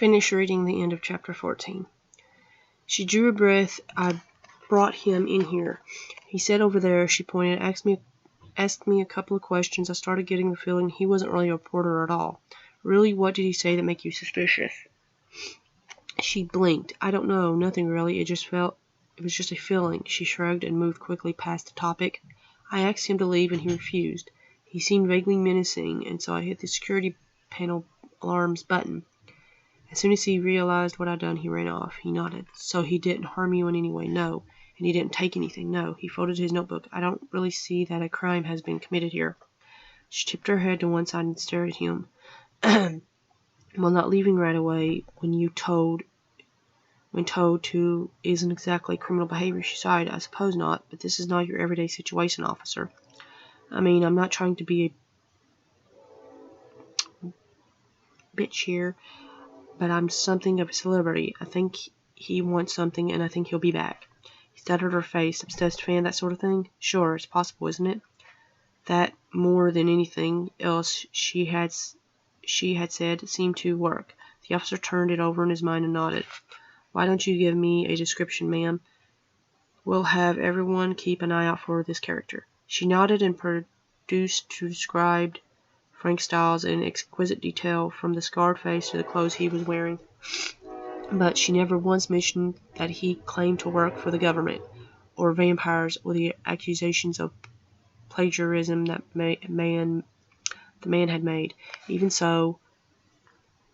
Finish reading the end of chapter 14. She drew a breath. I brought him in here. He said over there, she pointed, asked me a couple of questions. I started getting the feeling he wasn't really a reporter at all. Really, what did he say that make you suspicious? She blinked. I don't know, nothing really. It was just a feeling. She shrugged and moved quickly past the topic. I asked him to leave and he refused. He seemed vaguely menacing, and so I hit the security panel alarms button. As soon as he realized what I'd done, he ran off. He nodded. So he didn't harm you in any way? No. And he didn't take anything? No. He folded his notebook. I don't really see that a crime has been committed here. She tipped her head to one side and stared at him. Well, not leaving right away when told to isn't exactly criminal behavior, she sighed. I suppose not, but this is not your everyday situation, officer. I mean, I'm not trying to be a bitch here, but I'm something of a celebrity. I think he wants something, and I think he'll be back. He stuttered her face. Obsessed fan, that sort of thing? Sure, it's possible, isn't it? That, more than anything else she had said, seemed to work. The officer turned it over in his mind and nodded. Why don't you give me a description, ma'am? We'll have everyone keep an eye out for this character. She nodded and described Frank Styles in exquisite detail, from the scarred face to the clothes he was wearing. But she never once mentioned that he claimed to work for the government, or vampires, or the accusations of plagiarism that the man had made. Even so,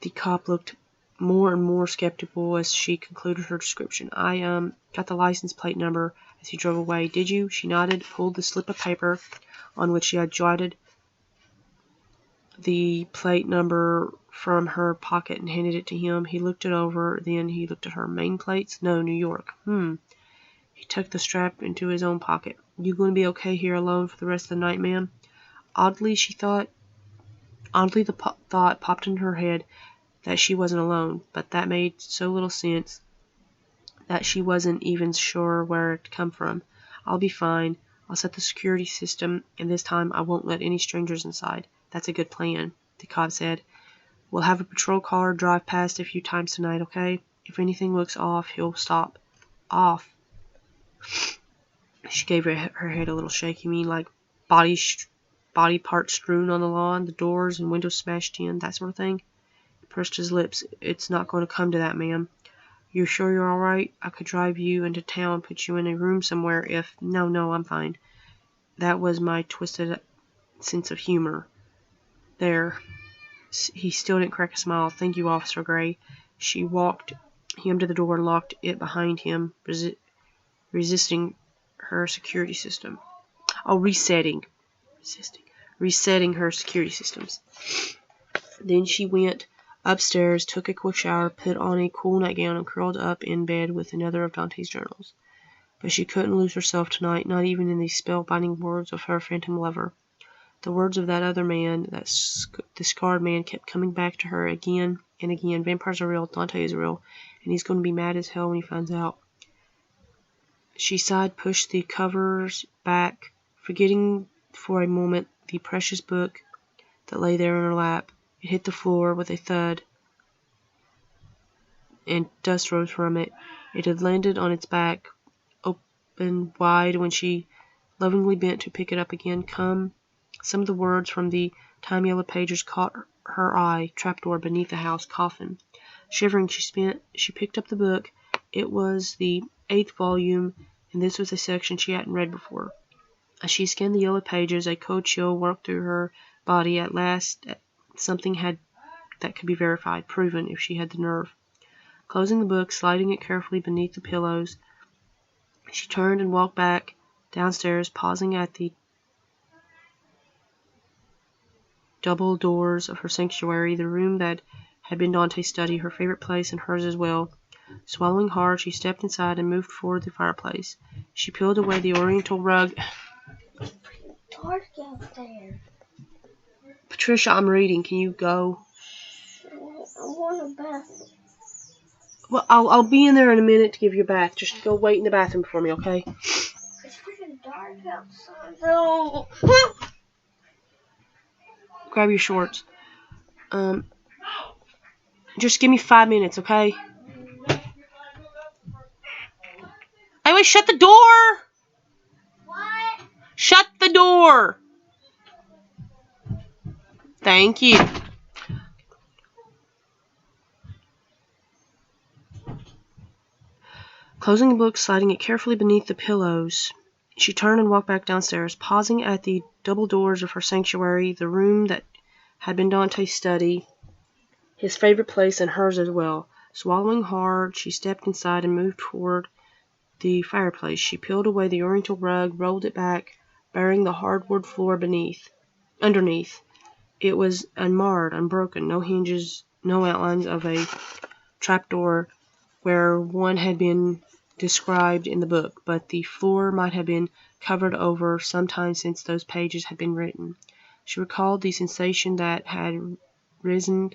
the cop looked more and more skeptical as she concluded her description. I got the license plate number as he drove away. Did you? She nodded, pulled the slip of paper on which she had jotted the plate number from her pocket and handed it to him. He looked it over, then he looked at her. Main plates? No, New York. He tucked the strap into his own pocket. You going to be okay here alone for the rest of the night, ma'am? Oddly, the thought popped into her head that she wasn't alone, but that made so little sense that she wasn't even sure where it come from. I'll be fine. I'll set the security system, and this time I won't let any strangers inside. That's a good plan, the cop said. We'll have a patrol car drive past a few times tonight, okay? If anything looks off, he'll stop. Off? She gave her head a little shake. You mean like body parts strewn on the lawn, the doors and windows smashed in, that sort of thing? He pursed his lips. It's not going to come to that, ma'am. You're sure you're all right? I could drive you into town and put you in a room somewhere if... No, I'm fine. That was my twisted sense of humor. There. He still didn't crack a smile. Thank you, Officer Gray. She walked him to the door and locked it behind him, resetting her security systems. Then she went upstairs, took a quick shower, put on a cool nightgown, and curled up in bed with another of Dante's journals. But she couldn't lose herself tonight, not even in the spellbinding words of her phantom lover. The words of that other man, the scarred man, kept coming back to her again and again. Vampires are real, Dante is real, and he's going to be mad as hell when he finds out. She sighed, pushed the covers back, forgetting for a moment the precious book that lay there in her lap. It hit the floor with a thud, and dust rose from it. It had landed on its back, open wide, when she lovingly bent to pick it up again. Some of the words from the time yellow pages caught her eye. Trapdoor beneath the house. Coffin. Shivering, she picked up the book. It was the 8th volume, and this was a section she hadn't read before. As she scanned the yellow pages, a cold chill worked through her body. At last, something that could be verified, proven, if she had the nerve. Closing the book, sliding it carefully beneath the pillows, she turned and walked back downstairs, pausing at the double doors of her sanctuary, the room that had been Dante's study, her favorite place and hers as well. Swallowing hard, she stepped inside and moved toward the fireplace. She peeled away the oriental rug. Dark out there. Patricia, I'm reading. Can you go? I want a bath. Well, I'll be in there in a minute to give you a bath. Just go wait in the bathroom for me, okay? It's freaking dark outside. No. Grab your shorts. Just give me 5 minutes, okay? Anyway, shut the door! What? Shut the door! Thank you. Closing the book, sliding it carefully beneath the pillows, she turned and walked back downstairs, pausing at the double doors of her sanctuary, the room that had been Dante's study, his favorite place and hers as well. Swallowing hard, she stepped inside and moved toward the fireplace. She peeled away the oriental rug, rolled it back, baring the hardwood floor underneath. It was unmarred, unbroken, no hinges, no outlines of a trapdoor where one had been described in the book, but the floor might have been covered over some time since those pages had been written. She recalled the sensation that had risen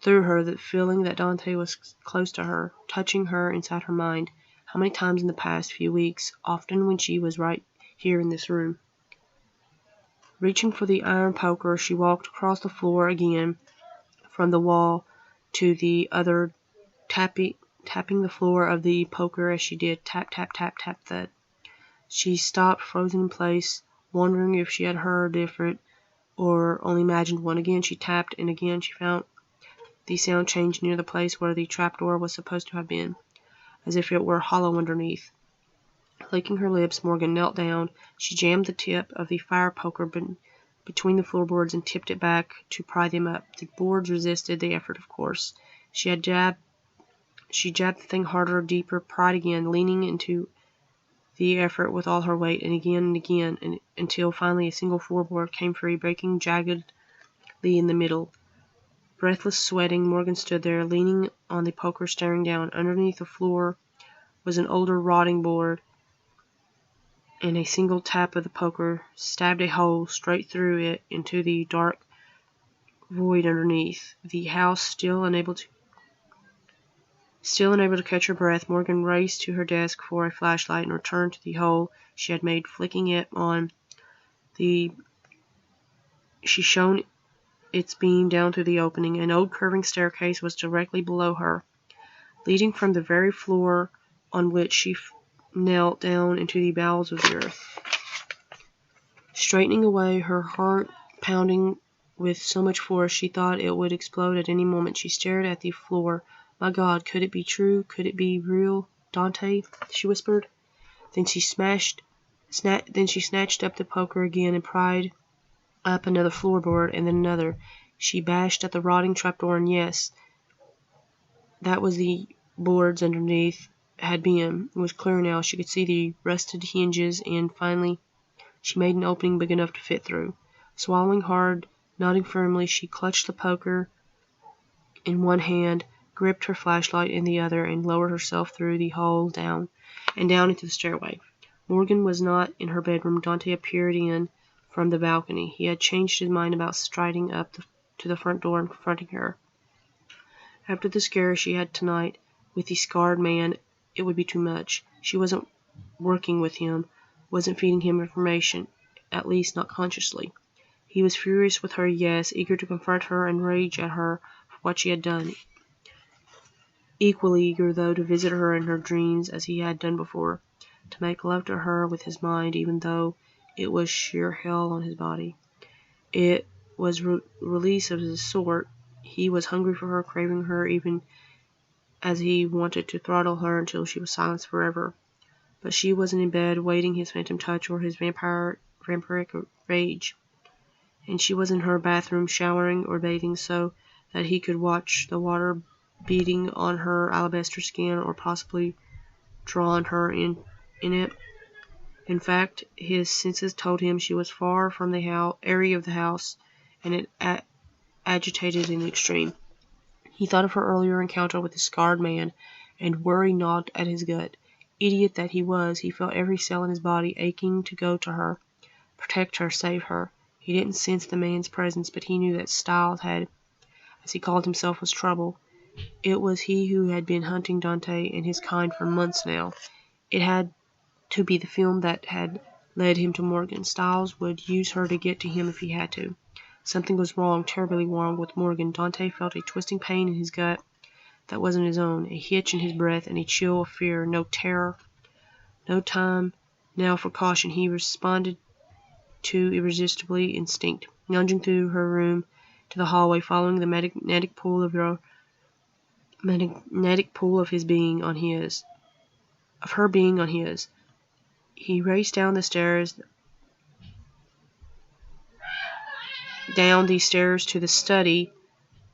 through her, the feeling that Dante was close to her, touching her inside her mind. How many times in the past few weeks, often when she was right here in this room. Reaching for the iron poker, she walked across the floor again from the wall to the other, tapping the floor of the poker as she did. Tap, tap, tap, tap, thud. She stopped, frozen in place, wondering if she had heard different or only imagined one. Again she tapped, and again she found the sound change near the place where the trapdoor was supposed to have been, as if it were hollow underneath. Licking her lips, Morgan knelt down. She jammed the tip of the fire poker between the floorboards and tipped it back to pry them up. The boards resisted the effort, of course. She jabbed the thing harder, deeper, pried again, leaning into the effort with all her weight, and again, until finally a single floorboard came free, breaking jaggedly in the middle. Breathless, sweating, Morgan stood there, leaning on the poker, staring down. Underneath the floor was an older, rotting board, and a single tap of the poker stabbed a hole straight through it into the dark void underneath. The house still unable to catch her breath, Morgan raced to her desk for a flashlight and returned to the hole she had made, flicking it on. She shone its beam down through the opening. An old curving staircase was directly below her, leading from the very floor on which she knelt down into the bowels of the earth. Straightening away, her heart pounding with so much force she thought it would explode at any moment, she stared at the floor. My God, could it be true? Could it be real? Dante, she whispered. Then she snatched up the poker again and pried up another floorboard and then another. She bashed at the rotting trapdoor, and yes, that was the boards underneath had been. It was clear now. She could see the rusted hinges, and finally she made an opening big enough to fit through. Swallowing hard, nodding firmly, she clutched the poker in one hand, gripped her flashlight in the other, and lowered herself through the hole down into the stairway. Morgan was not in her bedroom. Dante appeared in from the balcony. He had changed his mind about striding up to the front door and confronting her. After the scare she had tonight with the scarred man, it would be too much. She wasn't working with him, wasn't feeding him information, at least not consciously. He was furious with her, yes, eager to confront her and rage at her for what she had done. Equally eager, though, to visit her in her dreams as he had done before, to make love to her with his mind, even though it was sheer hell on his body. It was release of his sort. He was hungry for her, craving her, even as he wanted to throttle her until she was silenced forever. But she wasn't in bed, waiting his phantom touch or his vampiric rage. And she was in her bathroom, showering or bathing so that he could watch the water beating on her alabaster skin or possibly draw on her in it. In fact, his senses told him she was far from the area of the house, and it agitated in the extreme. He thought of her earlier encounter with the scarred man, and worry gnawed at his gut. Idiot that he was, he felt every cell in his body aching to go to her, protect her, save her. He didn't sense the man's presence, but he knew that Styles had, as he called himself, was trouble. It was he who had been hunting Dante and his kind for months now. It had to be the film that had led him to Morgan. Styles would use her to get to him if he had to. Something was wrong, terribly wrong, with Morgan. Dante felt a twisting pain in his gut that wasn't his own, a hitch in his breath, and a chill of fear. No terror, no time now for caution. He responded to irresistibly instinct, lunging through her room to the hallway, following the magnetic pull of her being on his. He raced down these stairs to the study.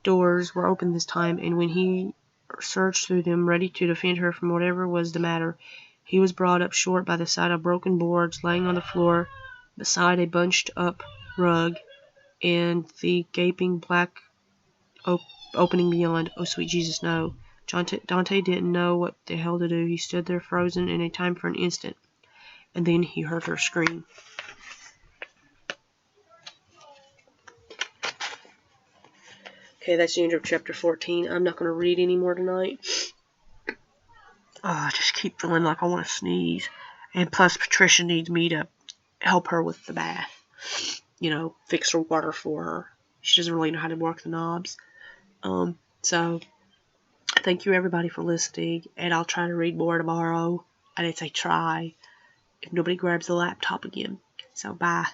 Doors were open this time, and when he surged through them, ready to defend her from whatever was the matter, he was brought up short by the sight of broken boards laying on the floor beside a bunched-up rug and the gaping black opening beyond. Oh, sweet Jesus, no. Dante didn't know what the hell to do. He stood there frozen in a time for an instant, and then he heard her scream. Okay, that's the end of chapter 14. I'm not going to read anymore tonight. I just keep feeling like I want to sneeze. And plus, Patricia needs me to help her with the bath. Fix her water for her. She doesn't really know how to work the knobs. So, thank you everybody for listening. And I'll try to read more tomorrow. And it's a try if nobody grabs the laptop again. So, bye.